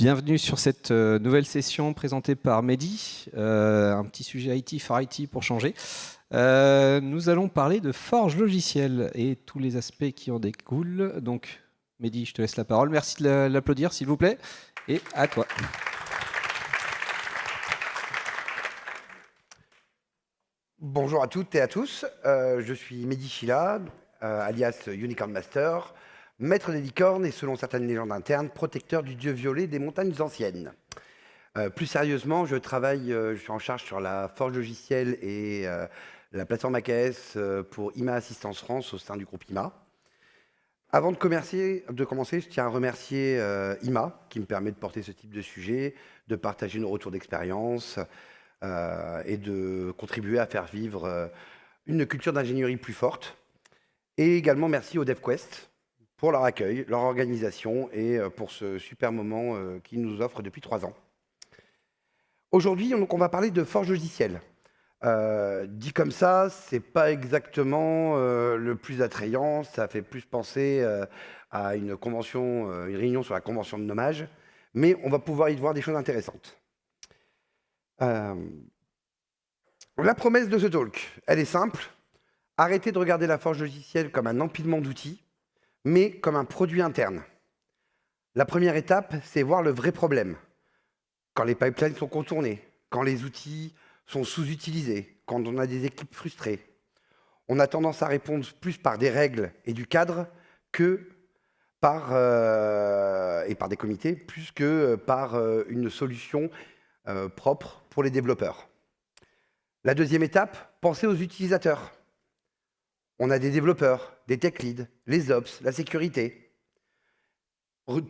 Bienvenue sur cette nouvelle session présentée par Mehdi, un petit sujet IT for IT pour changer. Nous allons parler de Forge logiciel et tous les aspects qui en découlent. Donc Mehdi, je te laisse la parole. Merci de l'applaudir s'il vous plaît et à toi. Bonjour à toutes et à tous, je suis Mehdi Chila, alias Unicorn Master, maître des licornes et selon certaines légendes internes, protecteur du dieu violet des montagnes anciennes. Plus sérieusement, je suis en charge sur la forge logicielle et la plateforme AKS pour IMA Assistance France au sein du groupe IMA. Avant de commencer, je tiens à remercier IMA qui me permet de porter ce type de sujet, de partager nos retours d'expérience, et de contribuer à faire vivre une culture d'ingénierie plus forte. Et également merci au DevQuest pour leur accueil, leur organisation et pour ce super moment qu'ils nous offrent depuis 3 ans. Aujourd'hui, on va parler de Forge logiciel. Dit comme ça, c'est pas exactement le plus attrayant, ça fait plus penser à une réunion sur la convention de nommage, mais on va pouvoir y voir des choses intéressantes. La promesse de ce talk, elle est simple. Arrêtez de regarder la forge logicielle comme un empilement d'outils, mais comme un produit interne. La première étape, c'est voir le vrai problème. Quand les pipelines sont contournés, quand les outils sont sous-utilisés, quand on a des équipes frustrées, on a tendance à répondre plus par des règles et du cadre que par des comités, plus que par une solution propre pour les développeurs. La deuxième étape, pensez aux utilisateurs. On a des développeurs, des tech leads, les ops, la sécurité.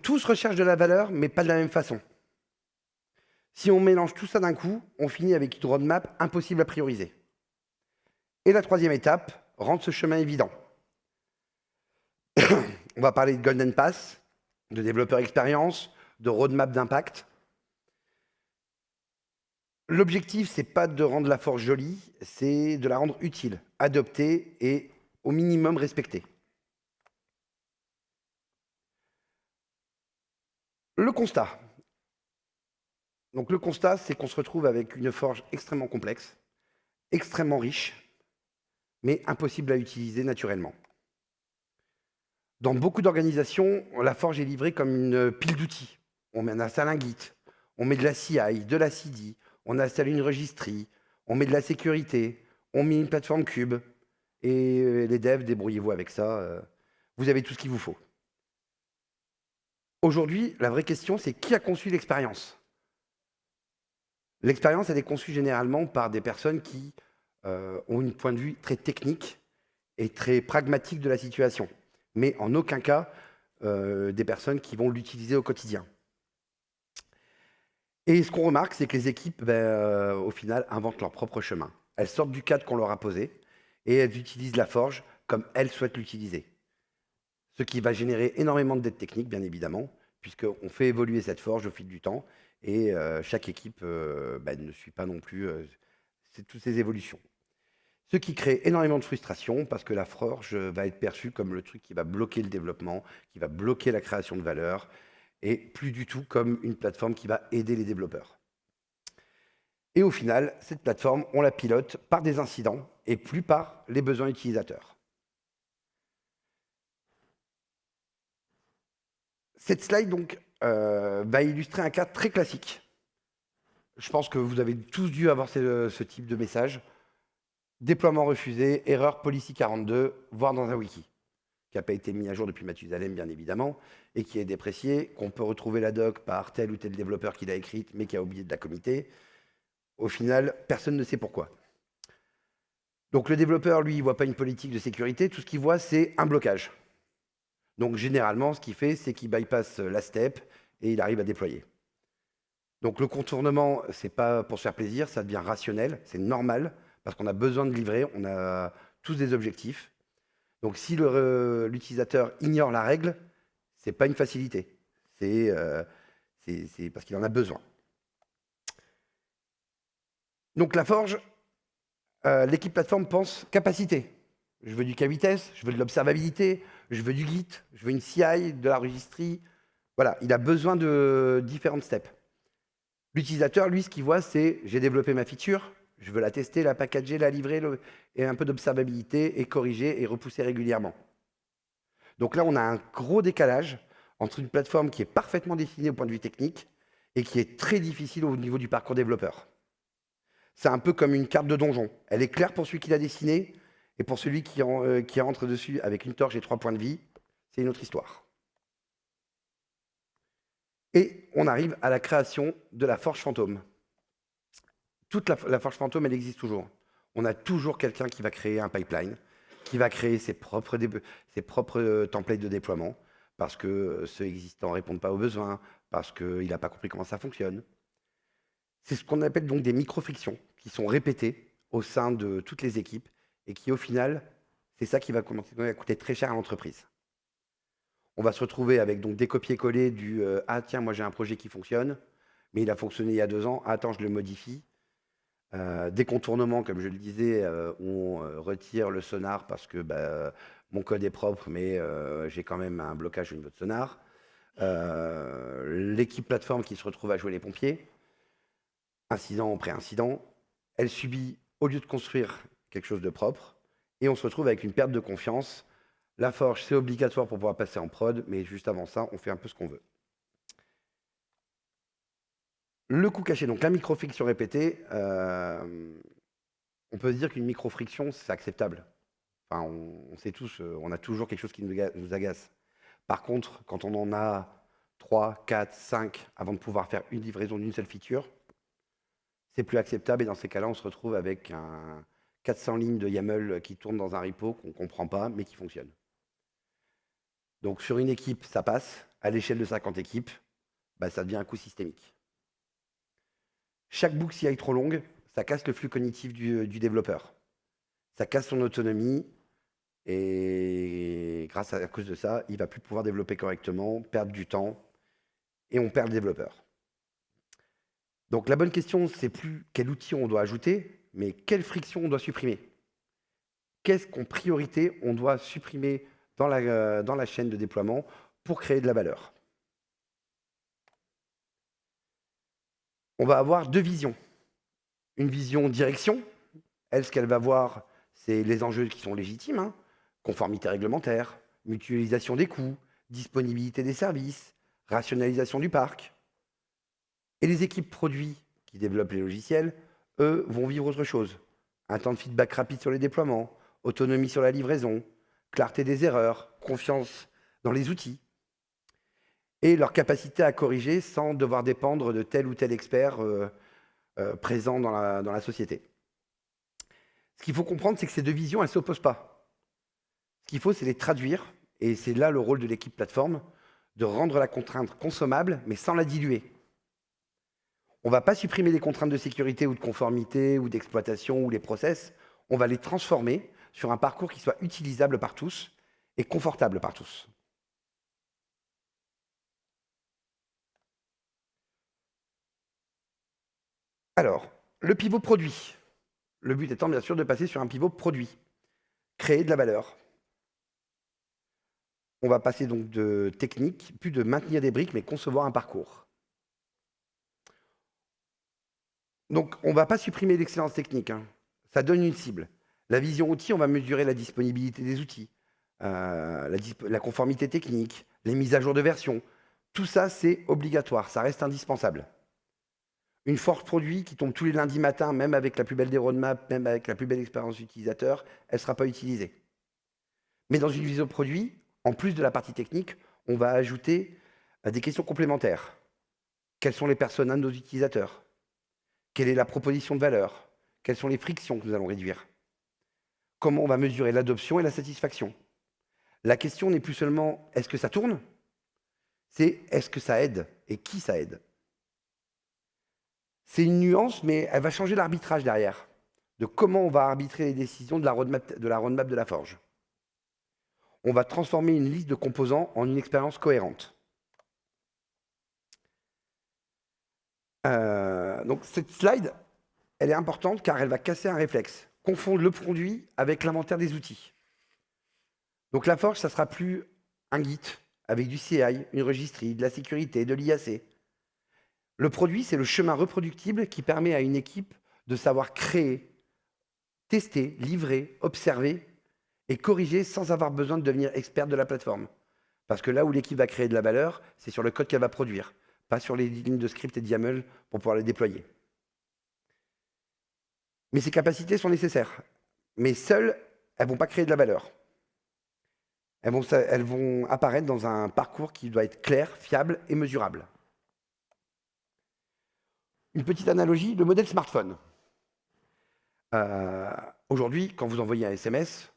Tous recherchent de la valeur, mais pas de la même façon. Si on mélange tout ça d'un coup, on finit avec une roadmap impossible à prioriser. Et la troisième étape, rendre ce chemin évident. On va parler de Golden Pass, de développeur expérience, de roadmap d'impact. L'objectif, c'est pas de rendre la forge jolie, c'est de la rendre utile, adoptée et au minimum respectée. Le constat. Donc le constat, c'est qu'on se retrouve avec une forge extrêmement complexe, extrêmement riche, mais impossible à utiliser naturellement. Dans beaucoup d'organisations, la forge est livrée comme une pile d'outils. On met un salle Git, on met de la CI, de la CD, on installe une registrie, on met de la sécurité, on met une plateforme cube, et les devs, débrouillez-vous avec ça, vous avez tout ce qu'il vous faut. Aujourd'hui, la vraie question, c'est qui a conçu l'expérience ? L'expérience, elle est conçue généralement par des personnes qui ont un point de vue très technique et très pragmatique de la situation, mais en aucun cas des personnes qui vont l'utiliser au quotidien. Et ce qu'on remarque, c'est que les équipes, au final, inventent leur propre chemin. Elles sortent du cadre qu'on leur a posé et elles utilisent la forge comme elles souhaitent l'utiliser. Ce qui va générer énormément de dettes techniques, bien évidemment, puisqu'on fait évoluer cette forge au fil du temps et chaque équipe ne suit pas non plus toutes ces évolutions. Ce qui crée énormément de frustration parce que la forge va être perçue comme le truc qui va bloquer le développement, qui va bloquer la création de valeur et plus du tout comme une plateforme qui va aider les développeurs. Et au final, cette plateforme, on la pilote par des incidents et plus par les besoins utilisateurs. Cette slide donc, va illustrer un cas très classique. Je pense que vous avez tous dû avoir ce type de message. Déploiement refusé, erreur policy 42, voire dans un wiki, qui n'a pas été mis à jour depuis Mathusalem, bien évidemment, et qui est déprécié, qu'on peut retrouver la doc par tel ou tel développeur qui l'a écrite, mais qui a oublié de la committer. Au final, personne ne sait pourquoi. Donc le développeur, lui, il ne voit pas une politique de sécurité, tout ce qu'il voit, c'est un blocage. Donc généralement, ce qu'il fait, c'est qu'il bypasse la step et il arrive à déployer. Donc le contournement, ce n'est pas pour se faire plaisir, ça devient rationnel, c'est normal, parce qu'on a besoin de livrer, on a tous des objectifs. Donc si l'utilisateur ignore la règle, ce n'est pas une facilité, c'est parce qu'il en a besoin. Donc la forge, l'équipe plateforme pense capacité. Je veux du K8S, je veux de l'observabilité, je veux du Git, je veux une CI, de la registrie, Voilà, il a besoin de différentes steps. L'utilisateur, lui, ce qu'il voit, c'est j'ai développé ma feature, je veux la tester, la packager, la livrer, et un peu d'observabilité, et corriger et repousser régulièrement. Donc là, on a un gros décalage entre une plateforme qui est parfaitement dessinée au point de vue technique et qui est très difficile au niveau du parcours développeur. C'est un peu comme une carte de donjon. Elle est claire pour celui qui l'a dessinée, et pour celui qui rentre dessus avec une torche et 3 points de vie, c'est une autre histoire. Et on arrive à la création de la forge fantôme. Toute la forge fantôme, elle existe toujours. On a toujours quelqu'un qui va créer un pipeline, qui va créer ses propres templates de déploiement, parce que ceux existants ne répondent pas aux besoins, parce qu'il n'a pas compris comment ça fonctionne. C'est ce qu'on appelle donc des micro-frictions, qui sont répétées au sein de toutes les équipes, et qui au final, c'est ça qui va continuer à coûter très cher à l'entreprise. On va se retrouver avec donc des copier-coller du ah tiens, moi j'ai un projet qui fonctionne, mais il a fonctionné il y a 2 ans, attends, je le modifie. Des contournements, comme je le disais, où on retire le sonar parce que mon code est propre, mais j'ai quand même un blocage au niveau de sonar. L'équipe plateforme qui se retrouve à jouer les pompiers, incident après incident, elle subit, au lieu de construire quelque chose de propre, et on se retrouve avec une perte de confiance. La forge, c'est obligatoire pour pouvoir passer en prod, mais juste avant ça, on fait un peu ce qu'on veut. Le coût caché, donc la micro-friction répétée, on peut se dire qu'une micro-friction, c'est acceptable. Enfin, on sait tous, on a toujours quelque chose qui nous agace. Par contre, quand on en a 3, 4, 5, avant de pouvoir faire une livraison d'une seule feature, c'est plus acceptable, et dans ces cas-là, on se retrouve avec 400 lignes de YAML qui tournent dans un repo qu'on ne comprend pas, mais qui fonctionne. Donc sur une équipe, ça passe. À l'échelle de 50 équipes, ça devient un coût systémique. Chaque boucle, s'il est trop longue, ça casse le flux cognitif du développeur. Ça casse son autonomie, et à cause de ça, il ne va plus pouvoir développer correctement, perdre du temps, et on perd le développeur. Donc la bonne question, c'est plus quel outil on doit ajouter, mais quelle friction on doit supprimer. Qu'est-ce qu'en priorité on doit supprimer dans la chaîne de déploiement pour créer de la valeur. On va avoir 2 visions. Une vision direction. Elle, ce qu'elle va voir, c'est les enjeux qui sont légitimes, hein. Conformité réglementaire, mutualisation des coûts, disponibilité des services, rationalisation du parc. Et les équipes produits qui développent les logiciels, eux, vont vivre autre chose. Un temps de feedback rapide sur les déploiements, autonomie sur la livraison, clarté des erreurs, confiance dans les outils, et leur capacité à corriger sans devoir dépendre de tel ou tel expert présent dans la société. Ce qu'il faut comprendre, c'est que ces 2 visions, elles ne s'opposent pas. Ce qu'il faut, c'est les traduire, et c'est là le rôle de l'équipe plateforme, de rendre la contrainte consommable, mais sans la diluer. On ne va pas supprimer les contraintes de sécurité ou de conformité ou d'exploitation ou les process, on va les transformer sur un parcours qui soit utilisable par tous et confortable par tous. Alors, le pivot produit. Le but étant bien sûr de passer sur un pivot produit, créer de la valeur. On va passer donc de technique, plus de maintenir des briques, mais concevoir un parcours. Donc, on ne va pas supprimer l'excellence technique, hein. Ça donne une cible. La vision outil, on va mesurer la disponibilité des outils, la conformité technique, les mises à jour de version. Tout ça, c'est obligatoire, ça reste indispensable. Une forge produit qui tombe tous les lundis matins, même avec la plus belle des roadmaps, même avec la plus belle expérience utilisateur, elle ne sera pas utilisée. Mais dans une vision produit, en plus de la partie technique, on va ajouter des questions complémentaires. Quelles sont les personas de nos utilisateurs? Quelle est la proposition de valeur? Quelles sont les frictions que nous allons réduire? Comment on va mesurer l'adoption et la satisfaction? La question n'est plus seulement est-ce que ça tourne? C'est est-ce que ça aide et qui ça aide? C'est une nuance, mais elle va changer l'arbitrage derrière, de comment on va arbitrer les décisions de la roadmap de la forge. On va transformer une liste de composants en une expérience cohérente. Donc cette slide, elle est importante car elle va casser un réflexe, confondre le produit avec l'inventaire des outils. Donc la forge, ça ne sera plus un Git, avec du CI, une registrie, de la sécurité, de l'IAC. Le produit, c'est le chemin reproductible qui permet à une équipe de savoir créer, tester, livrer, observer et corriger sans avoir besoin de devenir expert de la plateforme. Parce que là où l'équipe va créer de la valeur, c'est sur le code qu'elle va produire, pas sur les lignes de script et de YAML pour pouvoir les déployer. Mais ces capacités sont nécessaires. Mais seules, elles ne vont pas créer de la valeur. Elles vont apparaître dans un parcours qui doit être clair, fiable et mesurable. Une petite analogie, le modèle smartphone. Aujourd'hui, quand vous envoyez un SMS,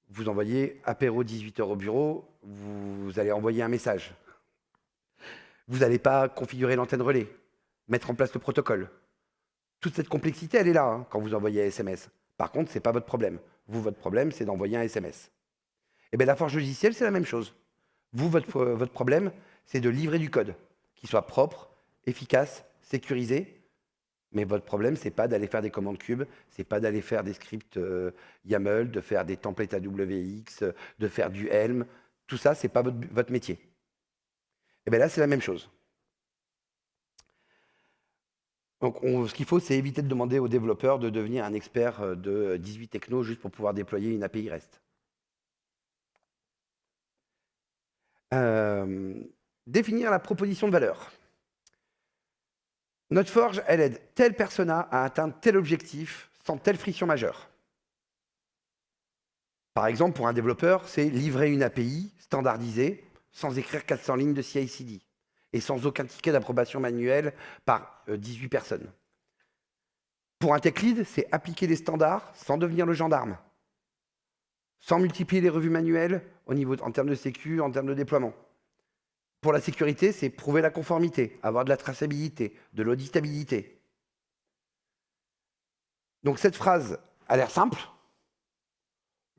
vous envoyez apéro 18h au bureau, vous allez envoyer un message. Vous n'allez pas configurer l'antenne relais, mettre en place le protocole. Toute cette complexité, elle est là hein, quand vous envoyez un SMS. Par contre, ce n'est pas votre problème. Vous, votre problème, c'est d'envoyer un SMS. Et bien, la forge logicielle, c'est la même chose. Vous, votre problème, c'est de livrer du code qui soit propre, efficace, sécurisé. Mais votre problème, c'est pas d'aller faire des commandes cubes, c'est pas d'aller faire des scripts YAML, de faire des templates AWX, de faire du Helm. Tout ça, c'est pas votre métier. Et bien là, c'est la même chose. Donc, ce qu'il faut, c'est éviter de demander aux développeurs de devenir un expert de 18 technos juste pour pouvoir déployer une API REST. Définir la proposition de valeur. Notre forge, elle aide telle persona à atteindre tel objectif sans telle friction majeure. Par exemple, pour un développeur, c'est livrer une API standardisée sans écrire 400 lignes de CI/CD et sans aucun ticket d'approbation manuelle par 18 personnes. Pour un tech lead, c'est appliquer les standards sans devenir le gendarme, sans multiplier les revues manuelles en termes de sécu, en termes de déploiement. Pour la sécurité, c'est prouver la conformité, avoir de la traçabilité, de l'auditabilité. Donc cette phrase a l'air simple.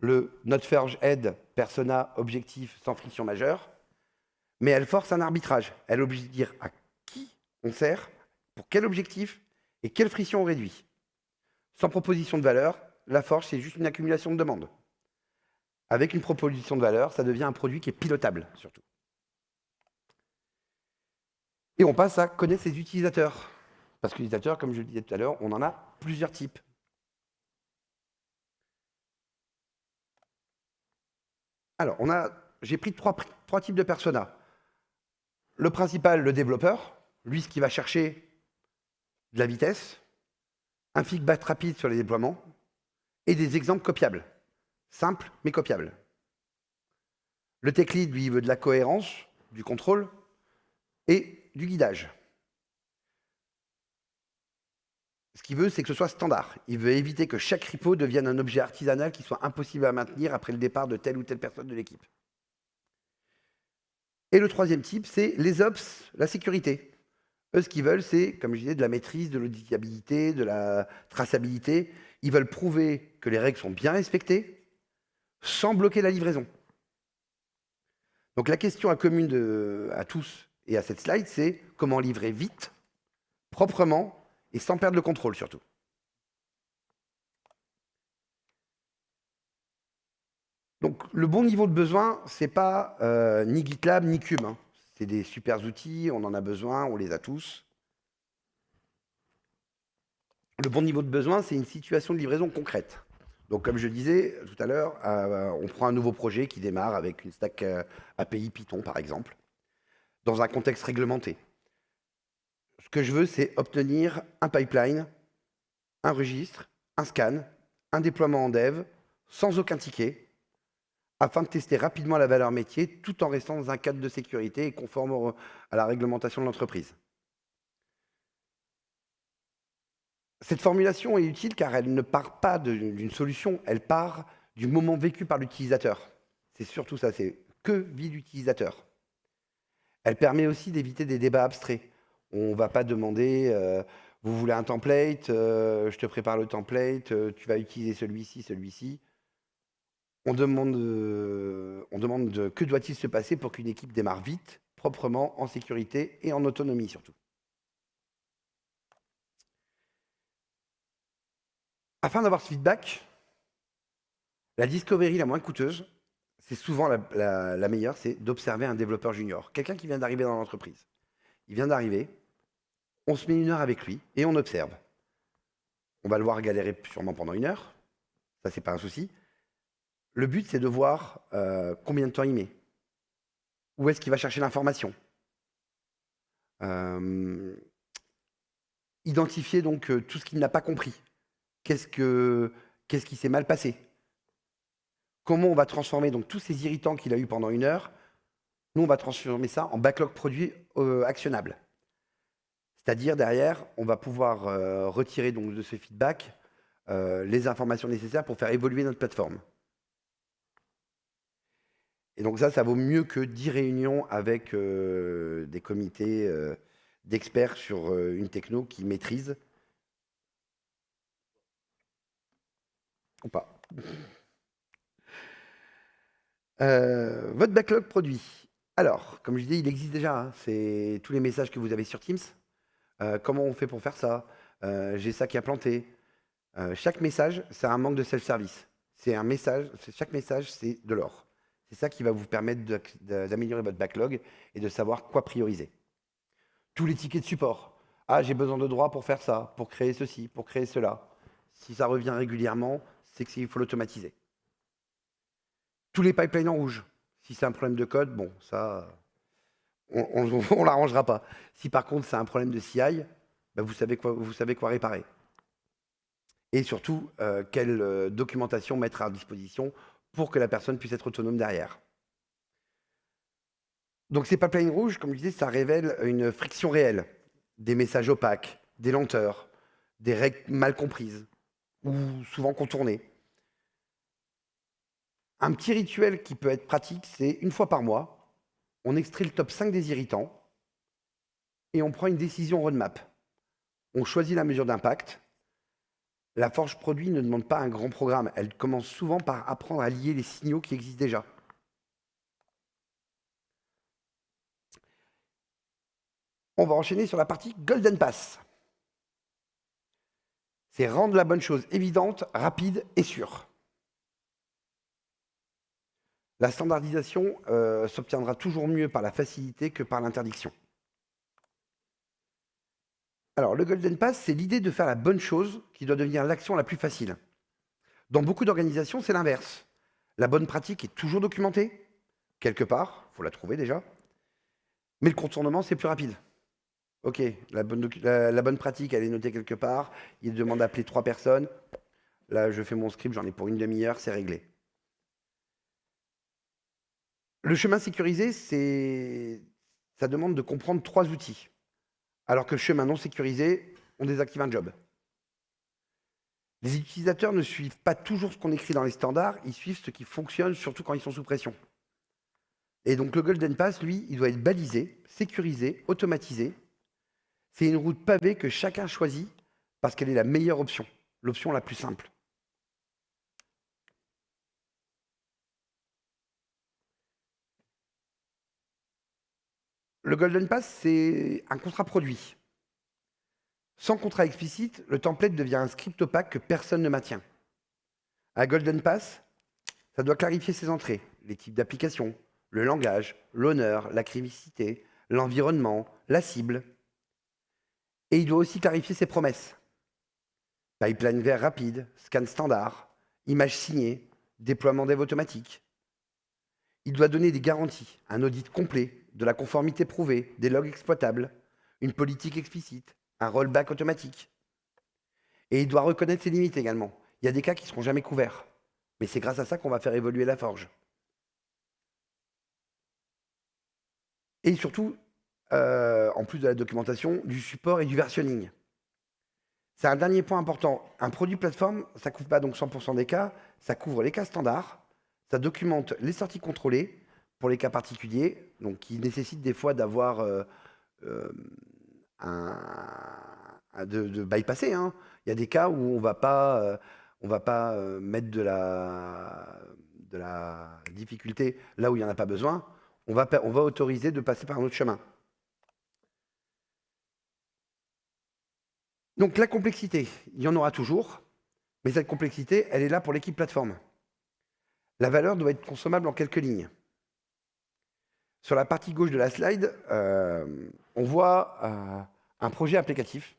Notre forge aide persona objectif sans friction majeure, mais elle force un arbitrage. Elle oblige de dire à qui on sert, pour quel objectif et quelle friction on réduit. Sans proposition de valeur, la forge, c'est juste une accumulation de demandes. Avec une proposition de valeur, ça devient un produit qui est pilotable, surtout. Et on passe à connaître ses utilisateurs. Parce que les utilisateurs, comme je le disais tout à l'heure, on en a plusieurs types. Alors, j'ai pris trois types de personas. Le principal, le développeur, lui, ce qui va chercher de la vitesse, un feedback rapide sur les déploiements et des exemples copiables. Simples, mais copiables. Le tech lead, lui, il veut de la cohérence, du contrôle et du guidage. Ce qu'il veut, c'est que ce soit standard. Il veut éviter que chaque repo devienne un objet artisanal qui soit impossible à maintenir après le départ de telle ou telle personne de l'équipe. Et le troisième type, c'est les ops, la sécurité. Eux, ce qu'ils veulent, c'est, comme je disais, de la maîtrise, de l'auditabilité, de la traçabilité. Ils veulent prouver que les règles sont bien respectées sans bloquer la livraison. Donc la question commune à tous et à cette slide, c'est comment livrer vite, proprement et sans perdre le contrôle surtout. Donc le bon niveau de besoin, c'est pas ni GitLab ni Cube. Hein. C'est des super outils, on en a besoin, on les a tous. Le bon niveau de besoin, c'est une situation de livraison concrète. Donc comme je disais tout à l'heure, on prend un nouveau projet qui démarre avec une stack API Python par exemple, dans un contexte réglementé. Ce que je veux, c'est obtenir un pipeline, un registre, un scan, un déploiement en dev, sans aucun ticket, afin de tester rapidement la valeur métier, tout en restant dans un cadre de sécurité et conforme à la réglementation de l'entreprise. Cette formulation est utile car elle ne part pas d'une solution, elle part du moment vécu par l'utilisateur. C'est surtout ça, c'est que vit l'utilisateur. Elle permet aussi d'éviter des débats abstraits. On ne va pas demander vous voulez un template, je te prépare le template, tu vas utiliser celui-ci, celui-ci. On demande que doit-il se passer pour qu'une équipe démarre vite, proprement, en sécurité et en autonomie surtout. Afin d'avoir ce feedback, la discovery la moins coûteuse, c'est souvent la meilleure, c'est d'observer un développeur junior, quelqu'un qui vient d'arriver dans l'entreprise. Il vient d'arriver, on se met 1 heure avec lui et on observe. On va le voir galérer sûrement pendant 1 heure, ça c'est pas un souci. Le but c'est de voir combien de temps il met, où est-ce qu'il va chercher l'information. Identifier donc tout ce qu'il n'a pas compris. Qu'est-ce qui s'est mal passé? Comment on va transformer donc tous ces irritants qu'il a eu pendant 1 heure? Nous, on va transformer ça en backlog produit actionnable. C'est-à-dire derrière, on va pouvoir retirer donc de ce feedback les informations nécessaires pour faire évoluer notre plateforme. Et donc ça vaut mieux que 10 réunions avec des comités d'experts sur une techno qui maîtrise ou pas. Votre backlog produit. Alors, comme je disais, il existe déjà. Hein. C'est tous les messages que vous avez sur Teams. Comment on fait pour faire ça? J'ai ça qui a planté. Chaque message, c'est un manque de self-service. C'est un message, chaque message, c'est de l'or. C'est ça qui va vous permettre d'améliorer votre backlog et de savoir quoi prioriser. Tous les tickets de support. Ah, j'ai besoin de droits pour faire ça, pour créer ceci, pour créer cela. Si ça revient régulièrement, c'est qu'il faut l'automatiser. Tous les pipelines en rouge. Si c'est un problème de code, bon, ça, on l'arrangera pas. Si par contre c'est un problème de CI, ben vous savez quoi réparer. Et surtout, quelle documentation mettre à disposition pour que la personne puisse être autonome derrière. Donc ces pipelines rouges, comme je disais, ça révèle une friction réelle, des messages opaques, des lenteurs, des règles mal comprises ou souvent contournées. Un petit rituel qui peut être pratique, c'est 1 fois par mois, on extrait le top 5 des irritants et on prend une décision roadmap. On choisit la mesure d'impact. La forge produit ne demande pas un grand programme, elle commence souvent par apprendre à lier les signaux qui existent déjà. On va enchaîner sur la partie Golden Pass. C'est rendre la bonne chose évidente, rapide et sûre. La standardisation s'obtiendra toujours mieux par la facilité que par l'interdiction. Alors, le Golden Pass, c'est l'idée de faire la bonne chose qui doit devenir l'action la plus facile. Dans beaucoup d'organisations, c'est l'inverse. La bonne pratique est toujours documentée, quelque part, il faut la trouver déjà, mais le contournement, c'est plus rapide. Ok, la bonne pratique, elle est notée quelque part, il demande d'appeler 3 personnes, là je fais mon script, j'en ai pour 1/2 heure, c'est réglé. Le chemin sécurisé, ça demande de comprendre 3 outils, alors que le chemin non sécurisé, on désactive un job. Les utilisateurs ne suivent pas toujours ce qu'on écrit dans les standards, ils suivent ce qui fonctionne, surtout quand ils sont sous pression. Et donc le Golden Pass, lui, il doit être balisé, sécurisé, automatisé. C'est une route pavée que chacun choisit parce qu'elle est la meilleure option, l'option la plus simple. Le Golden Pass, c'est un contrat produit. Sans contrat explicite, le template devient un script opaque que personne ne maintient. Un Golden Pass, ça doit clarifier ses entrées, les types d'applications, le langage, l'honneur, la criticité, l'environnement, la cible. Et il doit aussi clarifier ses promesses. Pipeline vert rapide, scan standard, image signée, déploiement dev automatique. Il doit donner des garanties, un audit complet, de la conformité prouvée, des logs exploitables, une politique explicite, un rollback automatique. Et il doit reconnaître ses limites également. Il y a des cas qui ne seront jamais couverts. Mais c'est grâce à ça qu'on va faire évoluer la forge. Et surtout, en plus de la documentation, du support et du versionning. C'est un dernier point important. Un produit plateforme, ça ne couvre pas donc 100% des cas, ça couvre les cas standards, ça documente les sorties contrôlées pour les cas particuliers, donc qui nécessitent des fois d'avoir de bypasser. Hein. Il y a des cas où on va pas mettre de la difficulté là où il n'y en a pas besoin. On va autoriser de passer par un autre chemin. Donc la complexité, il y en aura toujours, mais cette complexité, elle est là pour l'équipe plateforme. La valeur doit être consommable en quelques lignes. Sur la partie gauche de la slide, on voit un projet applicatif,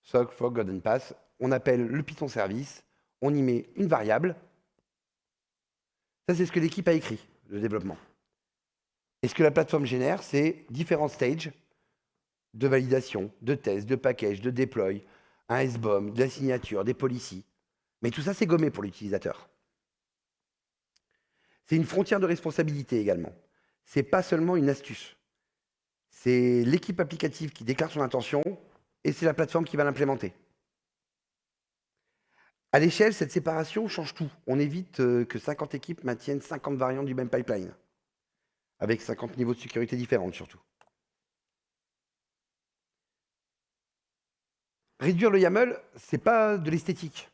SOC, Fog, Golden Pass. On appelle le Python service, on y met une variable. Ça, c'est ce que l'équipe a écrit, le développement. Et ce que la plateforme génère, c'est différents stages de validation, de test, de package, de deploy, un SBOM, de la signature, des policies. Mais tout ça, c'est gommé pour l'utilisateur. C'est une frontière de responsabilité également. C'est pas seulement une astuce. C'est l'équipe applicative qui déclare son intention et c'est la plateforme qui va l'implémenter. À l'échelle, cette séparation change tout. On évite que 50 équipes maintiennent 50 variantes du même pipeline, avec 50 niveaux de sécurité différents surtout. Réduire le YAML, c'est pas de l'esthétique.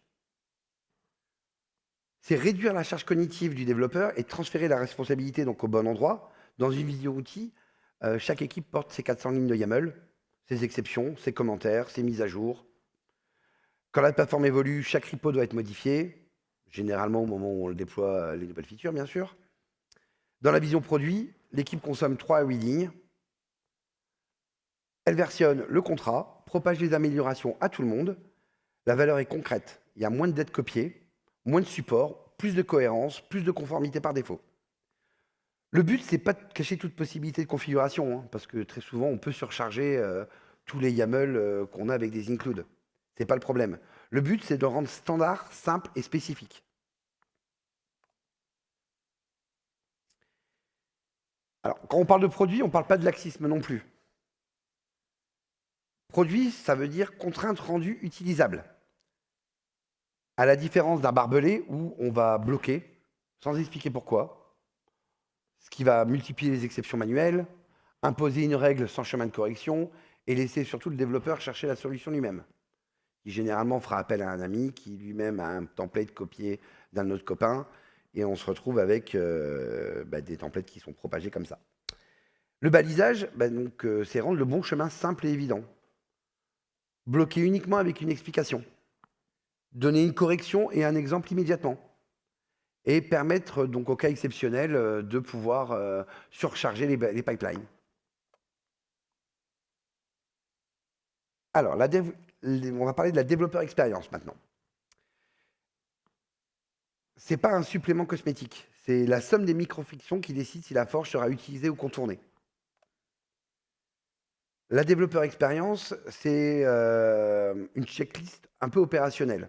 C'est réduire la charge cognitive du développeur et transférer la responsabilité donc au bon endroit. Dans une vision outil, chaque équipe porte ses 400 lignes de YAML, ses exceptions, ses commentaires, ses mises à jour. Quand la plateforme évolue, chaque repo doit être modifié, généralement au moment où on le déploie les nouvelles features, bien sûr. Dans la vision produit, l'équipe consomme 3 à 8 lignes. Elle versionne le contrat, propage les améliorations à tout le monde. La valeur est concrète. Il y a moins de dettes copiées, moins de support, plus de cohérence, plus de conformité par défaut. Le but, c'est pas de cacher toute possibilité de configuration, hein, parce que très souvent, on peut surcharger tous les YAML qu'on a avec des includes. C'est pas le problème. Le but, c'est de le rendre standard, simple et spécifique. Alors, quand on parle de produit, on ne parle pas de laxisme non plus. Produit, ça veut dire contrainte rendue utilisable. À la différence d'un barbelé où on va bloquer, sans expliquer pourquoi, ce qui va multiplier les exceptions manuelles, imposer une règle sans chemin de correction et laisser surtout le développeur chercher la solution lui-même, qui généralement fera appel à un ami qui lui-même a un template copié d'un autre copain et on se retrouve avec des templates qui sont propagés comme ça. Le balisage, c'est rendre le bon chemin simple et évident. Bloquer uniquement avec une explication. Donner une correction et un exemple immédiatement. Et permettre donc au cas exceptionnel de pouvoir surcharger les pipelines. Alors, on va parler de la développeur expérience maintenant. Ce n'est pas un supplément cosmétique, c'est la somme des microfictions qui décide si la forge sera utilisée ou contournée. La développeur expérience, c'est une checklist un peu opérationnelle.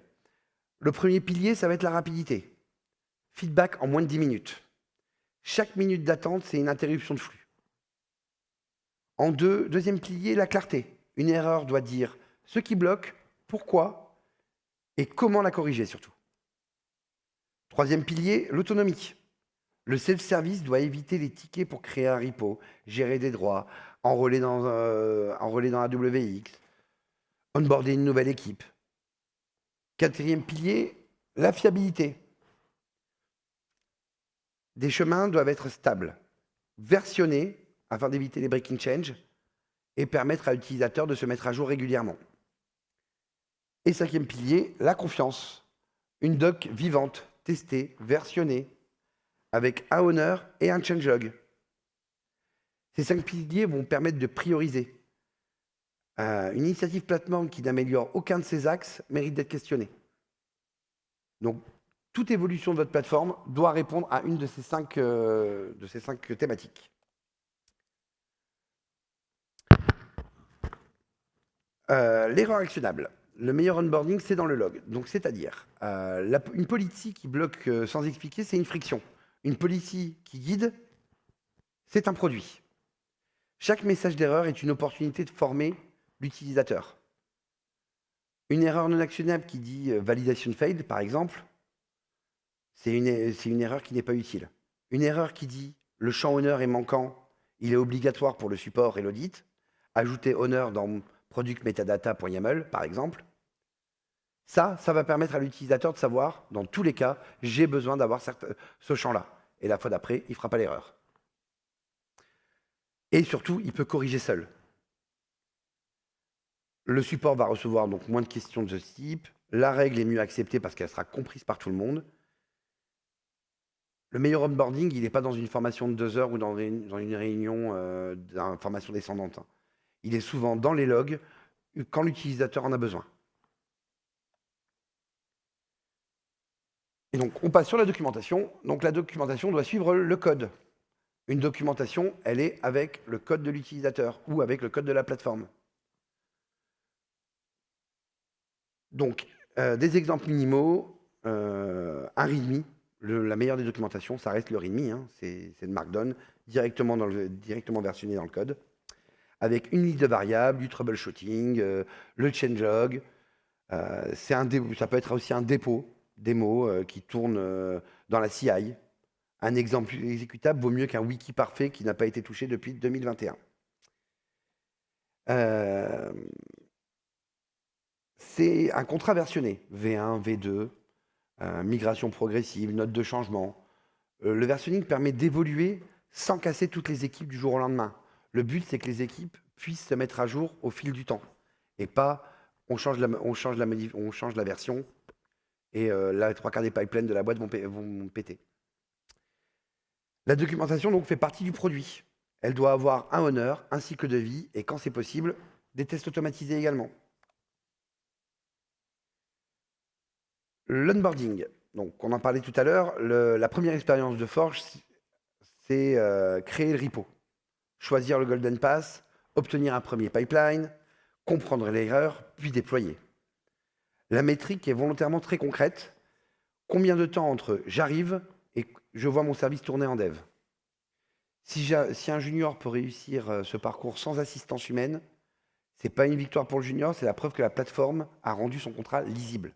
Le premier pilier, ça va être la rapidité. Feedback en moins de 10 minutes. Chaque minute d'attente, c'est une interruption de flux. Deuxième pilier, la clarté. Une erreur doit dire ce qui bloque, pourquoi et comment la corriger surtout. Troisième pilier, l'autonomie. Le self-service doit éviter les tickets pour créer un repo, gérer des droits, enrôler dans AWX, onboarder une nouvelle équipe. Quatrième pilier, la fiabilité. Des chemins doivent être stables, versionnés afin d'éviter les breaking change et permettre à l'utilisateur de se mettre à jour régulièrement. Et cinquième pilier, la confiance. Une doc vivante, testée, versionnée, avec un owner et un changelog. Ces 5 piliers vont permettre de prioriser. Une initiative plateforme qui n'améliore aucun de ces axes mérite d'être questionnée. Donc, toute évolution de votre plateforme doit répondre à une de ces 5 thématiques. L'erreur actionnable. Le meilleur onboarding, c'est dans le log. Donc, c'est-à-dire, une policy qui bloque sans expliquer, c'est une friction. Une policy qui guide, c'est un produit. Chaque message d'erreur est une opportunité de former l'utilisateur. Une erreur non actionnable qui dit validation failed, par exemple, c'est une erreur qui n'est pas utile. Une erreur qui dit le champ owner est manquant, il est obligatoire pour le support et l'audit, ajouter owner dans product metadata.yaml, par exemple, ça va permettre à l'utilisateur de savoir, dans tous les cas, j'ai besoin d'avoir ce champ-là. Et la fois d'après, il ne fera pas l'erreur. Et surtout, il peut corriger seul. Le support va recevoir donc moins de questions de ce type. La règle est mieux acceptée parce qu'elle sera comprise par tout le monde. Le meilleur onboarding, il n'est pas dans une formation de 2 heures ou dans une réunion d'information descendante, hein. Il est souvent dans les logs quand l'utilisateur en a besoin. Et donc, on passe sur la documentation. Donc, la documentation doit suivre le code. Une documentation, elle est avec le code de l'utilisateur ou avec le code de la plateforme. Donc, des exemples minimaux, un README, la meilleure des documentations, ça reste le README, hein, c'est le Markdown, directement versionné dans le code, avec une liste de variables, du troubleshooting, le changelog. Ça peut être aussi un dépôt, démo qui tourne dans la CI. Un exemple exécutable vaut mieux qu'un wiki parfait qui n'a pas été touché depuis 2021. C'est un contrat versionné, V1, V2, migration progressive, note de changement. Le versionning permet d'évoluer sans casser toutes les équipes du jour au lendemain. Le but, c'est que les équipes puissent se mettre à jour au fil du temps et pas on change la version et là, les 3/4 des pipelines de la boîte vont péter. La documentation donc fait partie du produit. Elle doit avoir un owner, un cycle de vie et quand c'est possible, des tests automatisés également. L'onboarding, donc on en parlait tout à l'heure, la première expérience de Forge, c'est créer le repo, choisir le Golden Pass, obtenir un premier pipeline, comprendre l'erreur, puis déployer. La métrique est volontairement très concrète. Combien de temps entre j'arrive et je vois mon service tourner en dev? Si un junior peut réussir ce parcours sans assistance humaine, c'est pas une victoire pour le junior, c'est la preuve que la plateforme a rendu son contrat lisible.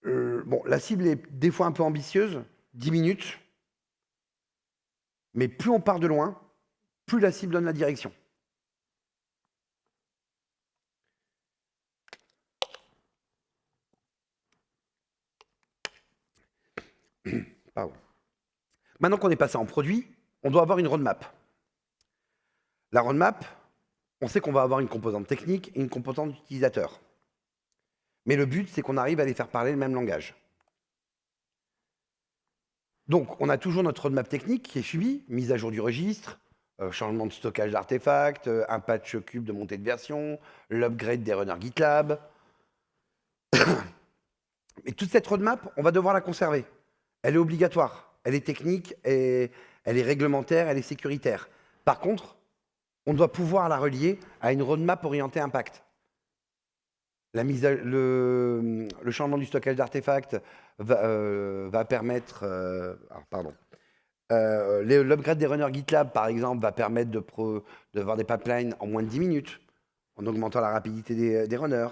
Bon, la cible est des fois un peu ambitieuse, 10 minutes, mais plus on part de loin, plus la cible donne la direction. Pardon. Maintenant qu'on est passé en produit, on doit avoir une roadmap. La roadmap, on sait qu'on va avoir une composante technique et une composante utilisateur. Mais le but, c'est qu'on arrive à les faire parler le même langage. Donc, on a toujours notre roadmap technique qui est suivi, mise à jour du registre, changement de stockage d'artefacts, un patch cube de montée de version, l'upgrade des runners GitLab. Et toute cette roadmap, on va devoir la conserver. Elle est obligatoire, elle est technique, elle est réglementaire, elle est sécuritaire. Par contre, on doit pouvoir la relier à une roadmap orientée impact. Le changement du stockage d'artefacts va permettre... l'upgrade des runners GitLab, par exemple, va permettre de voir des pipelines en moins de 10 minutes, en augmentant la rapidité des runners.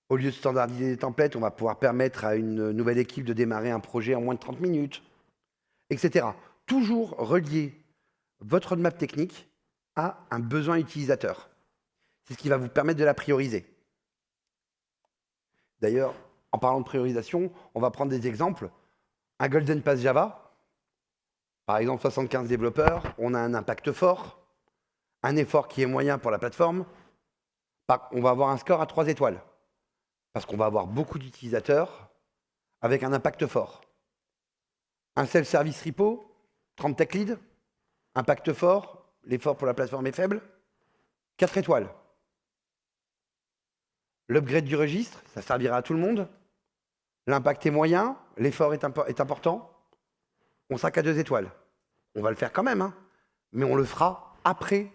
Au lieu de standardiser des templates, on va pouvoir permettre à une nouvelle équipe de démarrer un projet en moins de 30 minutes, etc. Toujours relier votre roadmap technique à un besoin utilisateur. C'est ce qui va vous permettre de la prioriser. D'ailleurs, en parlant de priorisation, on va prendre des exemples. Un Golden Pass Java, par exemple 75 développeurs, on a un impact fort, un effort qui est moyen pour la plateforme, on va avoir un score à 3 étoiles, parce qu'on va avoir beaucoup d'utilisateurs avec un impact fort. Un self-service repo, 30 tech leads, impact fort, l'effort pour la plateforme est faible, 4 étoiles. L'upgrade du registre, ça servira à tout le monde. L'impact est moyen, l'effort est important. On sera qu'à 2 étoiles. On va le faire quand même, hein, mais on le fera après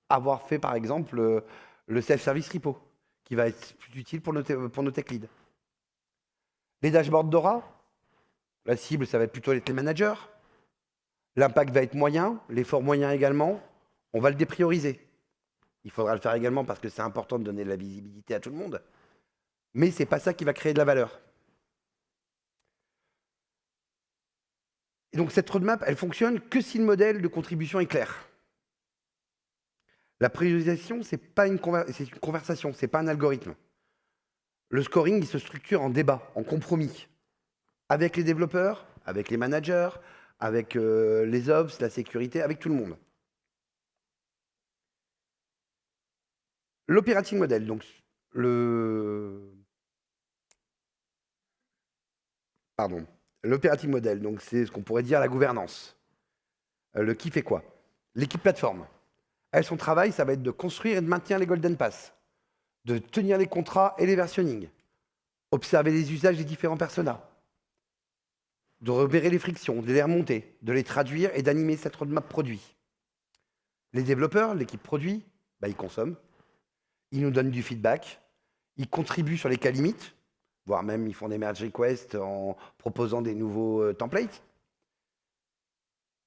avoir fait, par exemple, le self-service repo, qui va être plus utile pour nos tech leads. Les dashboards Dora, la cible, ça va être plutôt les managers. L'impact va être moyen, l'effort moyen également. On va le déprioriser. Il faudra le faire également parce que c'est important de donner de la visibilité à tout le monde. Mais ce n'est pas ça qui va créer de la valeur. Et donc cette roadmap, elle fonctionne que si le modèle de contribution est clair. La priorisation, c'est une conversation, ce n'est pas un algorithme. Le scoring, il se structure en débat, en compromis, avec les développeurs, avec les managers, avec les ops, la sécurité, avec tout le monde. L'operating model, donc L'operating model, donc c'est ce qu'on pourrait dire la gouvernance. Le qui fait quoi? L'équipe plateforme. Elle, son travail, ça va être de construire et de maintenir les Golden Pass, de tenir les contrats et les versionning, observer les usages des différents personas, de repérer les frictions, de les remonter, de les traduire et d'animer cette roadmap produit. Les développeurs, l'équipe produit, ils consomment, ils nous donnent du feedback, ils contribuent sur les cas limites, voire même ils font des merge requests en proposant des nouveaux templates.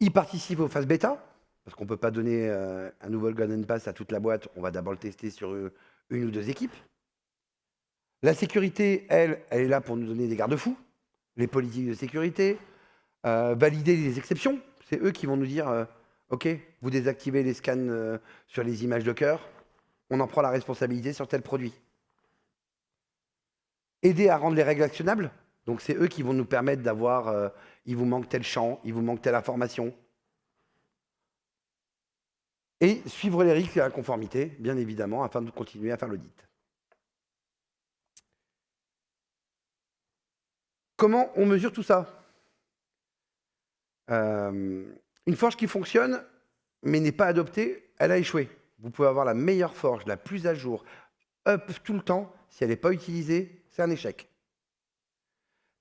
Ils participent aux phases bêta, parce qu'on ne peut pas donner un nouveau Golden Pass à toute la boîte, on va d'abord le tester sur une ou deux équipes. La sécurité, elle est là pour nous donner des garde-fous, les politiques de sécurité, valider les exceptions. C'est eux qui vont nous dire OK, vous désactivez les scans sur les images Docker, on en prend la responsabilité sur tel produit. Aider à rendre les règles actionnables, donc c'est eux qui vont nous permettre d'avoir il vous manque tel champ, il vous manque telle information. Et suivre les risques et la conformité, bien évidemment, afin de continuer à faire l'audit. Comment on mesure tout ça? Une forge qui fonctionne, mais n'est pas adoptée, elle a échoué. Vous pouvez avoir la meilleure forge, la plus à jour, up tout le temps, si elle n'est pas utilisée, c'est un échec.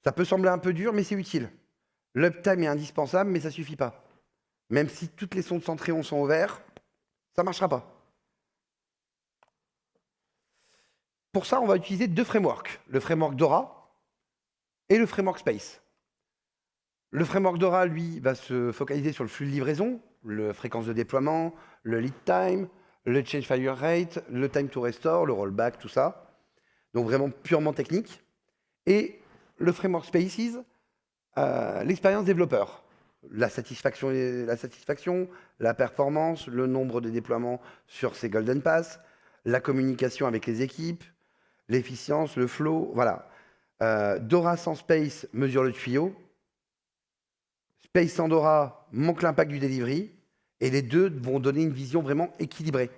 Ça peut sembler un peu dur, mais c'est utile. L'uptime est indispensable, mais ça ne suffit pas. Même si toutes les sondes Centréon sont au vert, ça ne marchera pas. Pour ça, on va utiliser deux frameworks. Le framework Dora et le framework Space. Le framework Dora, lui, va se focaliser sur le flux de livraison, la fréquence de déploiement, le lead time, le change failure rate, le time to restore, le rollback, tout ça. Donc vraiment purement technique. Et le framework Spaces, l'expérience développeur. La satisfaction, la performance, le nombre de déploiements sur ces Golden Pass, la communication avec les équipes, l'efficience, le flow, voilà. Dora sans Space mesure le tuyau. Space sans Dora manque l'impact du delivery. Et les deux vont donner une vision vraiment équilibrée.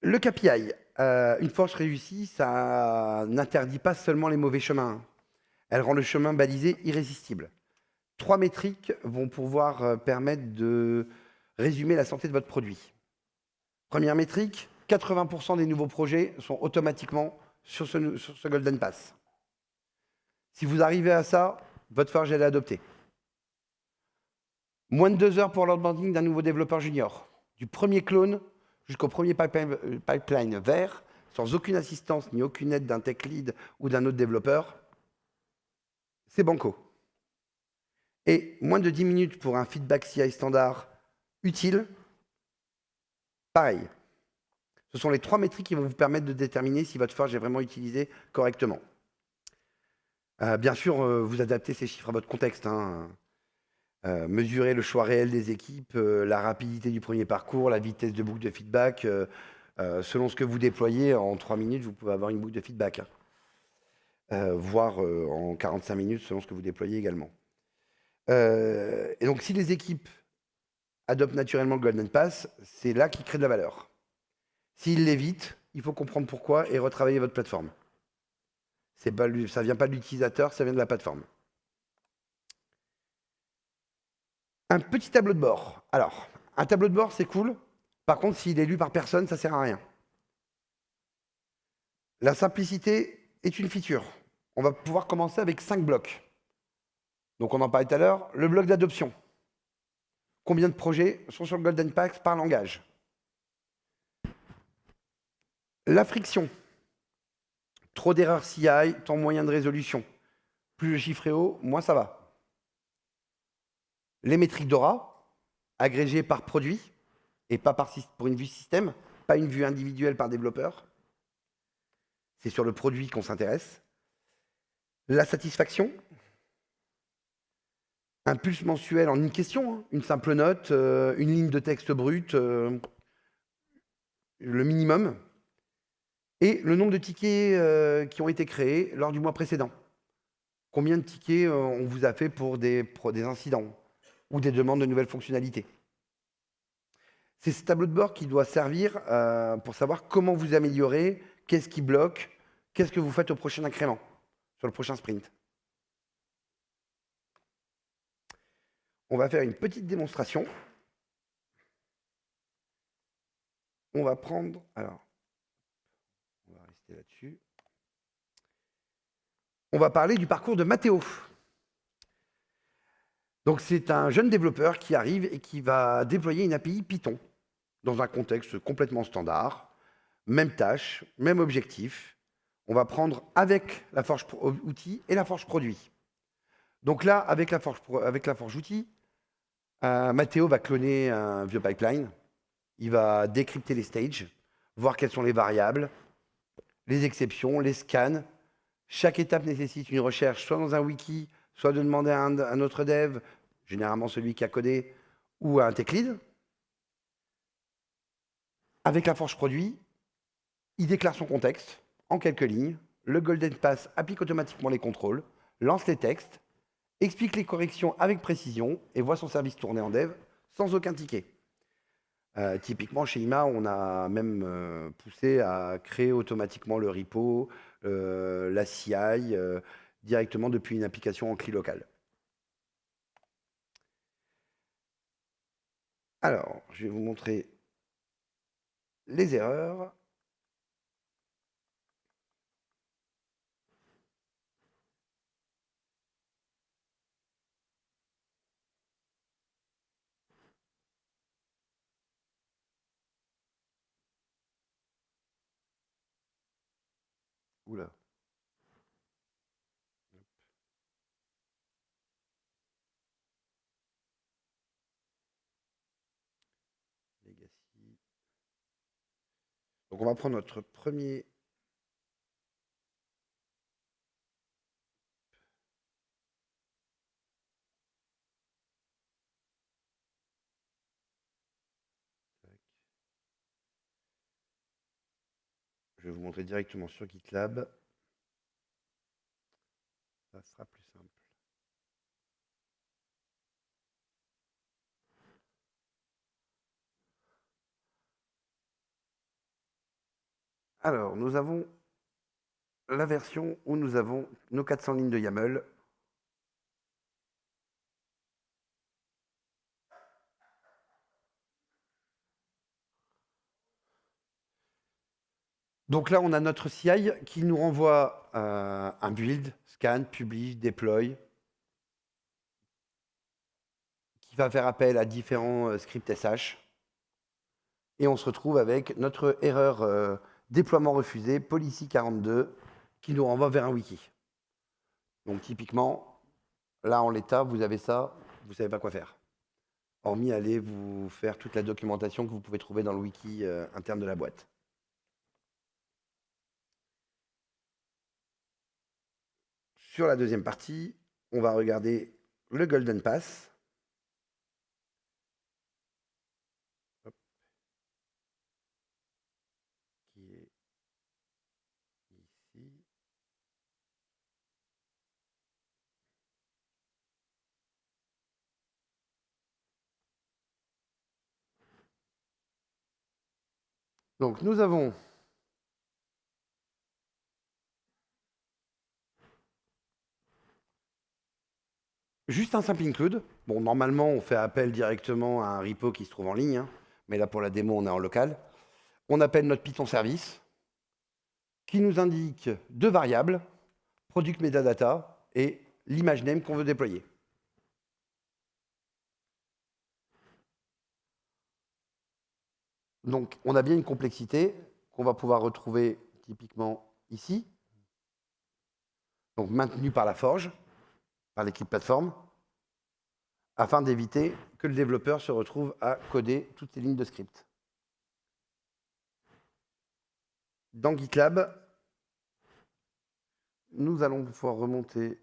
Le KPI, une forge réussie, ça n'interdit pas seulement les mauvais chemins. Elle rend le chemin balisé irrésistible. 3 métriques vont pouvoir permettre de résumer la santé de votre produit. Première métrique, 80% des nouveaux projets sont automatiquement sur ce Golden Pass. Si vous arrivez à ça, votre forge elle est adoptée. Moins de 2 heures pour l'onboarding d'un nouveau développeur junior. Du premier clone jusqu'au premier pipeline vert, sans aucune assistance ni aucune aide d'un tech lead ou d'un autre développeur, c'est banco. Et moins de 10 minutes pour un feedback CI standard utile, pareil. Ce sont les 3 métriques qui vont vous permettre de déterminer si votre forge est vraiment utilisée correctement. Bien sûr, vous adaptez ces chiffres à votre contexte. Mesurer le choix réel des équipes, la rapidité du premier parcours, la vitesse de boucle de feedback. Selon ce que vous déployez, en 3 minutes, vous pouvez avoir une boucle de feedback. Voire en 45 minutes, selon ce que vous déployez également. Et donc, si les équipes adoptent naturellement le Golden Pass, c'est là qu'ils créent de la valeur. S'ils l'évitent, il faut comprendre pourquoi et retravailler votre plateforme. Ça ne vient pas de l'utilisateur, ça vient de la plateforme. Un petit tableau de bord. Alors, un tableau de bord, c'est cool. Par contre, s'il est lu par personne, ça ne sert à rien. La simplicité est une feature. On va pouvoir commencer avec 5 blocs. Donc, on en parlait tout à l'heure. Le bloc d'adoption. Combien de projets sont sur le Golden Pass par langage? La friction. Trop d'erreurs CI, temps moyen de résolution. Plus le chiffre est haut, moins ça va. Les métriques Dora, agrégées par produit, et pas pour une vue système, pas une vue individuelle par développeur. C'est sur le produit qu'on s'intéresse. La satisfaction. Un pulse mensuel en une question, une simple note, une ligne de texte brute, le minimum. Et le nombre de tickets qui ont été créés lors du mois précédent. Combien de tickets on vous a fait pour des incidents ou des demandes de nouvelles fonctionnalités. C'est ce tableau de bord qui doit servir pour savoir comment vous améliorer, qu'est-ce qui bloque, qu'est-ce que vous faites au prochain incrément, sur le prochain sprint? On va faire une petite démonstration. On va prendre, alors, on va rester là-dessus. On va parler du parcours de Mathéo. Donc c'est un jeune développeur qui arrive et qui va déployer une API Python dans un contexte complètement standard, même tâche, même objectif. On va prendre avec la forge outil et la forge produit. Donc là, avec la forge outil, Mathéo va cloner un vieux pipeline. Il va décrypter les stages, voir quelles sont les variables, les exceptions, les scans. Chaque étape nécessite une recherche, soit dans un wiki, soit de demander à un autre dev, généralement celui qui a codé, ou à un tech lead. Avec la forge produit, il déclare son contexte en quelques lignes. Le Golden Pass applique automatiquement les contrôles, lance les textes, explique les corrections avec précision et voit son service tourner en dev sans aucun ticket. Typiquement, chez IMA, on a même poussé à créer automatiquement le repo, la CI, directement depuis une application en CLI local. Alors, je vais vous montrer les erreurs. Oula. Legacy. Donc on va prendre notre premier. Je vais vous montrer directement sur GitLab. Ça sera plus simple. Alors, nous avons la version où nous avons nos 400 lignes de YAML. Donc là, on a notre CI qui nous renvoie un build, scan, publish, deploy, qui va faire appel à différents scripts SH. Et on se retrouve avec notre erreur déploiement refusé, policy 42, qui nous renvoie vers un wiki. Donc typiquement, là en l'état, vous avez ça, vous ne savez pas quoi faire. Hormis aller vous faire toute la documentation que vous pouvez trouver dans le wiki interne de la boîte. Sur la deuxième partie, on va regarder le Golden Pass. Hop. Qui est ici. Donc nous avons juste un simple include. Bon, normalement, on fait appel directement à un repo qui se trouve en ligne, hein, mais là, pour la démo, on est en local. On appelle notre Python service, qui nous indique deux variables, product metadata et l'image name qu'on veut déployer. Donc, on a bien une complexité qu'on va pouvoir retrouver typiquement ici, donc maintenue par la forge, par l'équipe plateforme, afin d'éviter que le développeur se retrouve à coder toutes ces lignes de script. Dans GitLab, nous allons pouvoir remonter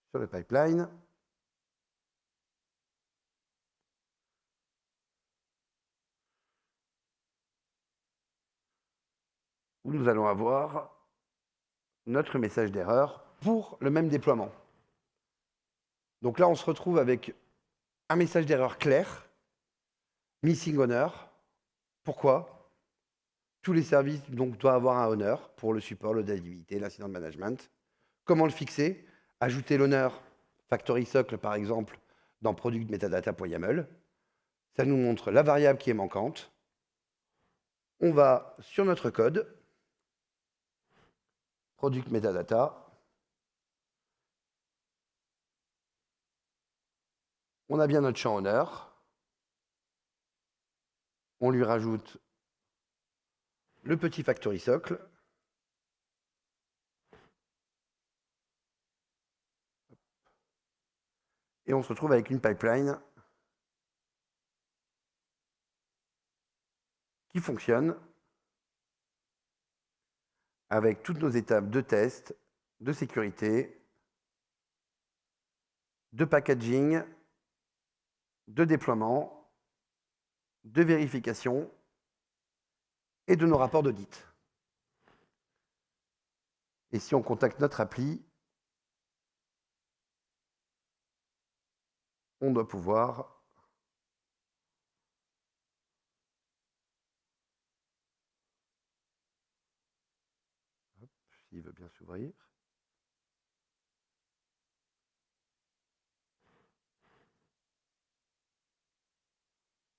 sur le pipeline. Où nous allons avoir notre message d'erreur pour le même déploiement. Donc là, on se retrouve avec un message d'erreur clair, missing honor, Pourquoi? Tous les services donc, doivent avoir un owner pour le support, le reliabilité, l'incident management. Comment le fixer? Ajouter l'owner factory socle, par exemple, dans product metadata.yaml. Ça nous montre la variable qui est manquante. On va sur notre code, product metadata. On a bien notre champ owner. On lui rajoute le petit factory socle. Et on se retrouve avec une pipeline qui fonctionne avec toutes nos étapes de test, de sécurité, de packaging, de déploiement, de vérification et de nos rapports d'audit. Et si on contacte notre appli, on doit pouvoir s'il veut bien s'ouvrir.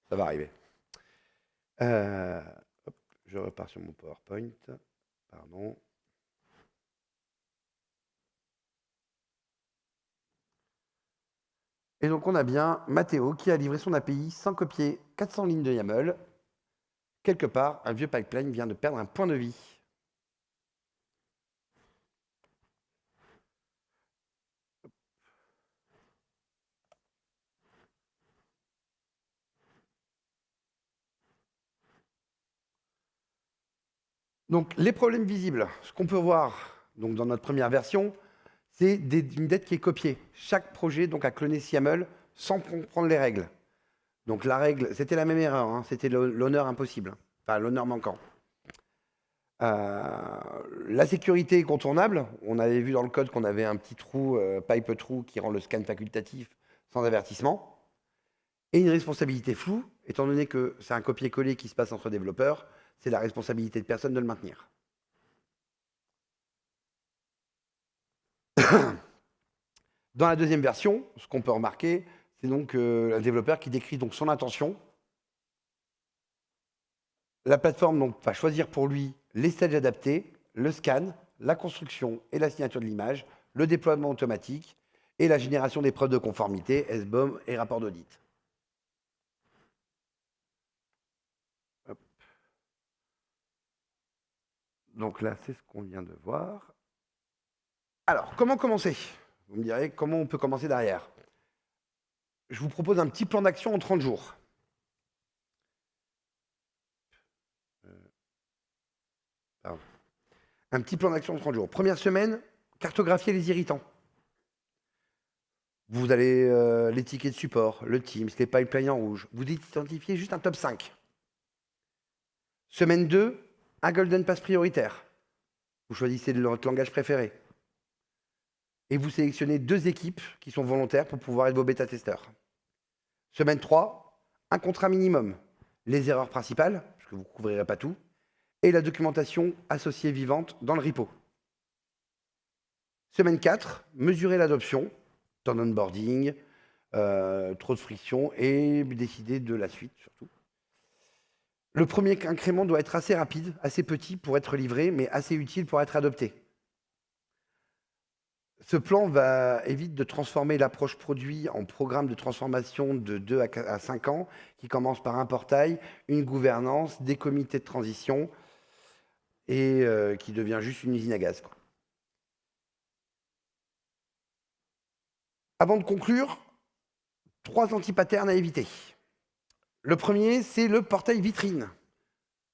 Ça va arriver. Je repars sur mon PowerPoint. Pardon. Et donc, on a bien Mathéo qui a livré son API sans copier 400 lignes de YAML. Quelque part, un vieux pipeline vient de perdre un point de vie. Donc, les problèmes visibles, ce qu'on peut voir donc, dans notre première version, c'est une dette qui est copiée. Chaque projet donc, a cloné YAML sans comprendre les règles. Donc la règle, c'était la même erreur, hein, c'était l'honneur impossible, enfin l'honneur manquant. La sécurité est contournable. On avait vu dans le code qu'on avait un petit trou, pipe trou, qui rend le scan facultatif sans avertissement. Et une responsabilité floue, étant donné que c'est un copier-coller qui se passe entre développeurs, c'est la responsabilité de personne de le maintenir. Dans la deuxième version, ce qu'on peut remarquer, c'est donc un développeur qui décrit donc son intention. La plateforme donc, va choisir pour lui les stages adaptés, le scan, la construction et la signature de l'image, le déploiement automatique et la génération des preuves de conformité, SBOM et rapport d'audit. Donc là, c'est ce qu'on vient de voir. Alors, comment commencer? Vous me direz comment on peut commencer derrière. Je vous propose un petit plan d'action en 30 jours. Un petit plan d'action en 30 jours. Première semaine, cartographier les irritants. Vous allez les tickets de support, le Teams, les pipelines en rouge. Vous identifiez juste un top 5. Semaine 2, un Golden Pass prioritaire. Vous choisissez votre langage préféré. Et vous sélectionnez 2 équipes qui sont volontaires pour pouvoir être vos bêta-testeurs. Semaine 3, un contrat minimum. Les erreurs principales, parce que vous ne couvrirez pas tout, et la documentation associée vivante dans le repo. Semaine 4, mesurer l'adoption, temps d'onboarding, trop de friction, et décider de la suite surtout. Le premier incrément doit être assez rapide, assez petit pour être livré, mais assez utile pour être adopté. Ce plan évite de transformer l'approche produit en programme de transformation de 2 à 5 ans, qui commence par un portail, une gouvernance, des comités de transition, et qui devient juste une usine à gaz. Avant de conclure, 3 anti-patterns à éviter. Le premier, c'est le portail vitrine.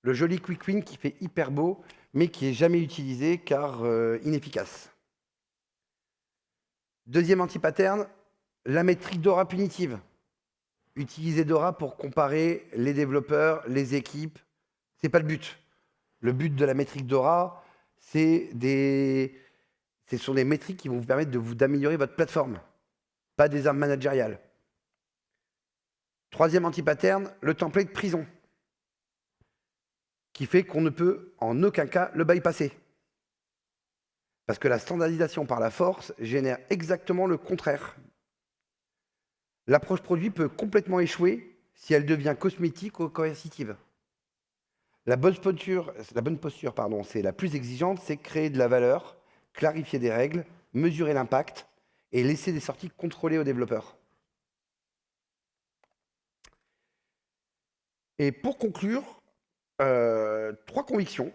Le joli quick win qui fait hyper beau, mais qui n'est jamais utilisé car inefficace. Deuxième anti-pattern, la métrique DORA punitive. Utiliser DORA pour comparer les développeurs, les équipes, ce n'est pas le but. Le but de la métrique DORA, ce sont des métriques qui vont vous permettre d'améliorer votre plateforme, pas des armes managériales. Troisième anti-pattern, le template prison. qui fait qu'on ne peut en aucun cas le bypasser. Parce que la standardisation par la force génère exactement le contraire. L'approche produit peut complètement échouer si elle devient cosmétique ou coercitive. La bonne posture, c'est la plus exigeante, c'est créer de la valeur, clarifier des règles, mesurer l'impact et laisser des sorties contrôlées aux développeurs. Et pour conclure, 3 convictions.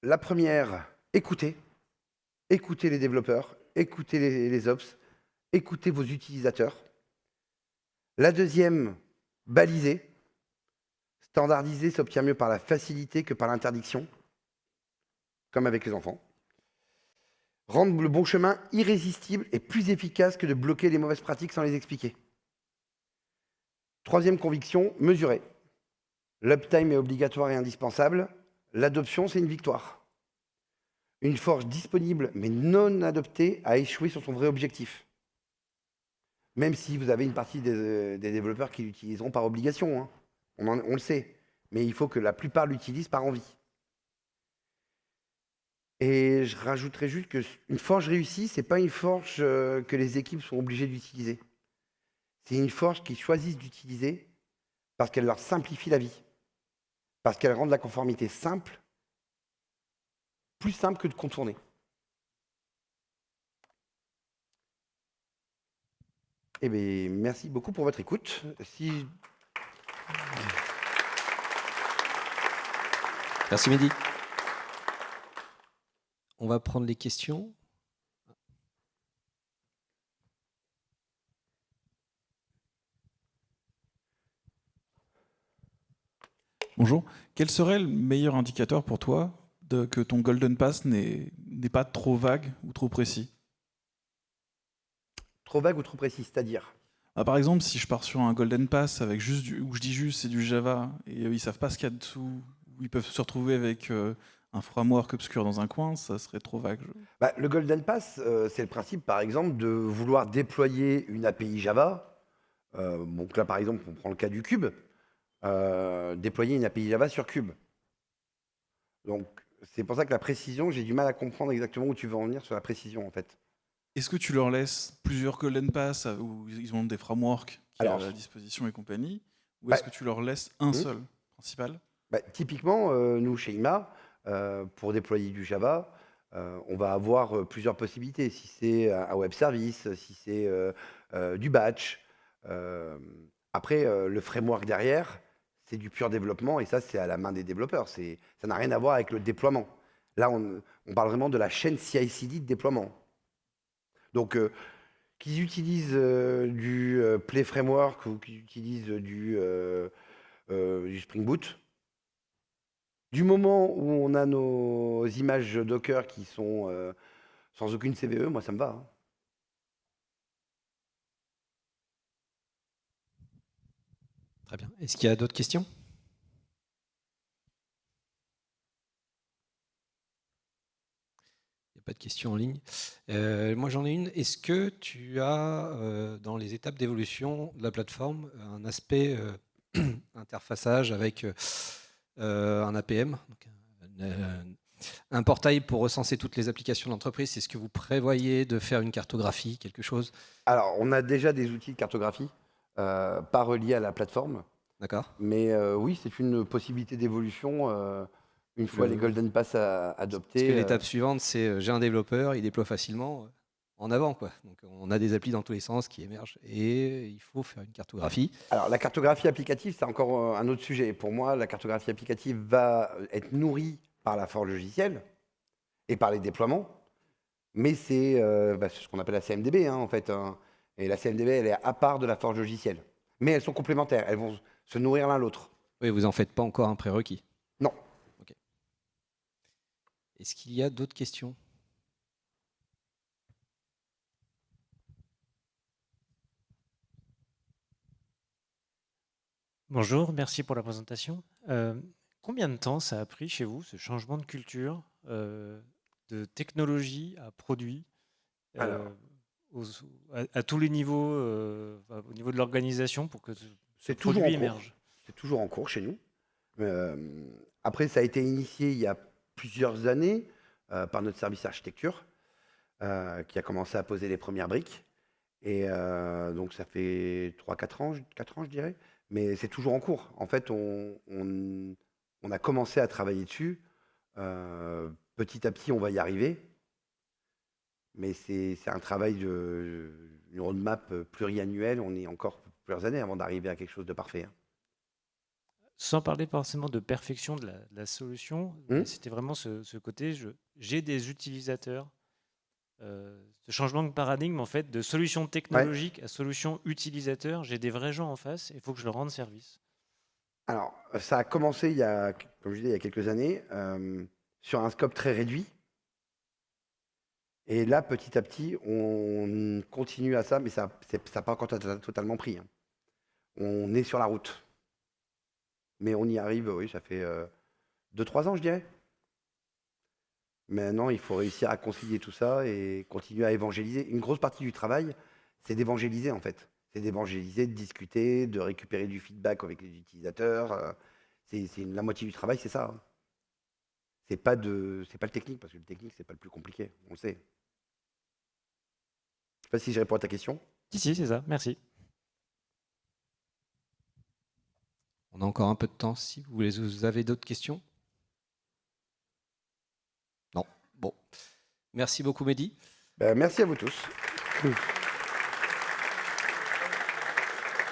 La première, écoutez. Écoutez les développeurs, écoutez les ops, écoutez vos utilisateurs. La deuxième, baliser. Standardiser s'obtient mieux par la facilité que par l'interdiction, comme avec les enfants. Rendre le bon chemin irrésistible et plus efficace que de bloquer les mauvaises pratiques sans les expliquer. Troisième conviction, mesurer. L'uptime est obligatoire et indispensable. L'adoption, c'est une victoire. Une forge disponible mais non adoptée a échoué sur son vrai objectif. Même si vous avez une partie des développeurs qui l'utiliseront par obligation, hein. On le sait. Mais il faut que la plupart l'utilisent par envie. Et je rajouterais juste qu'une forge réussie, ce n'est pas une forge que les équipes sont obligées d'utiliser. C'est une forge qu'ils choisissent d'utiliser parce qu'elle leur simplifie la vie. Parce qu'elle rend la conformité simple, plus simple que de contourner. Eh bien, merci beaucoup pour votre écoute. Merci Mehdi. On va prendre les questions. Bonjour. Quel serait le meilleur indicateur pour toi que ton Golden Pass n'est pas trop vague ou trop précis? Trop vague ou trop précis, c'est-à-dire? Par exemple, si je pars sur un Golden Pass avec où je dis juste c'est du Java et ils savent pas ce qu'il y a dessous, où ils peuvent se retrouver avec un framework obscur dans un coin, ça serait trop vague. Le Golden Pass, c'est le principe, par exemple, de vouloir déployer une API Java. Donc là, par exemple, on prend le cas du Cube. Déployer une API Java sur Cube. Donc, c'est pour ça que la précision, j'ai du mal à comprendre exactement où tu veux en venir sur la précision, en fait. Est-ce que tu leur laisses plusieurs Golden Pass où ils ont des frameworks qui sont à la disposition et compagnie, ou est-ce que tu leur laisses un seul principal? Typiquement, nous, chez IMA, pour déployer du Java, on va avoir plusieurs possibilités. Si c'est un web service, si c'est du batch. Après, le framework derrière, c'est du pur développement et ça, c'est à la main des développeurs. Ça n'a rien à voir avec le déploiement. Là, on parle vraiment de la chaîne CI/CD de déploiement. Donc, qu'ils utilisent du Play Framework ou qu'ils utilisent du Spring Boot, du moment où on a nos images Docker qui sont sans aucune CVE, moi, ça me va, hein. Très bien. Est-ce qu'il y a d'autres questions? Il n'y a pas de questions en ligne. Moi, j'en ai une. Est-ce que tu as, dans les étapes d'évolution de la plateforme, un aspect interfaçage avec un APM, donc un portail pour recenser toutes les applications de l'entreprise? Est-ce que vous prévoyez de faire une cartographie, quelque chose? Alors, on a déjà des outils de cartographie, pas reliés à la plateforme. D'accord. Mais oui, c'est une possibilité d'évolution une fois les Golden Pass adoptés. Parce que l'étape suivante, c'est j'ai un développeur, il déploie facilement en avant, quoi. Donc on a des applis dans tous les sens qui émergent et il faut faire une cartographie. Alors la cartographie applicative, c'est encore un autre sujet. Pour moi, la cartographie applicative va être nourrie par la forge logicielle et par les déploiements. Mais c'est ce qu'on appelle la CMDB, hein, en fait, hein. Et la CMDB, elle est à part de la forge logicielle. Mais elles sont complémentaires, elles vont se nourrir l'un l'autre. Oui, vous n'en faites pas encore un prérequis? Non. Ok. Est-ce qu'il y a d'autres questions? Bonjour, merci pour la présentation. Combien de temps ça a pris chez vous, ce changement de culture, de technologie à produit, à tous les niveaux, au niveau de l'organisation pour que ce C'est toujours en produit cours. émerge? C'est toujours en cours chez nous. Après, ça a été initié il y a plusieurs années par notre service architecture, qui a commencé à poser les premières briques. Et donc, ça fait 3-4 ans, 4 ans, je dirais. Mais c'est toujours en cours. En fait, on a commencé à travailler dessus. Petit à petit, on va y arriver. Mais c'est un travail une roadmap pluriannuelle. On est encore plusieurs années avant d'arriver à quelque chose de parfait, hein. Sans parler forcément de perfection de la solution, mais c'était vraiment ce côté, j'ai des utilisateurs, ce changement de paradigme, en fait, de solution technologique à solution utilisateur. J'ai des vrais gens en face, il faut que je leur rende service. Alors, ça a commencé comme je disais, il y a quelques années, sur un scope très réduit. Et là, petit à petit, on continue à ça, mais ça n'a pas encore totalement pris, hein. On est sur la route. Mais on y arrive, oui, ça fait 2-3 ans, je dirais. Maintenant, il faut réussir à concilier tout ça et continuer à évangéliser. Une grosse partie du travail, c'est d'évangéliser, en fait. C'est d'évangéliser, de discuter, de récupérer du feedback avec les utilisateurs. La moitié du travail, c'est ça, hein. C'est pas le technique, parce que le technique, c'est pas le plus compliqué, on le sait. Je sais pas si je réponds à ta question. Si, c'est ça, merci. On a encore un peu de temps si vous avez d'autres questions. Non. Bon. Merci beaucoup, Mehdi. Merci à vous tous.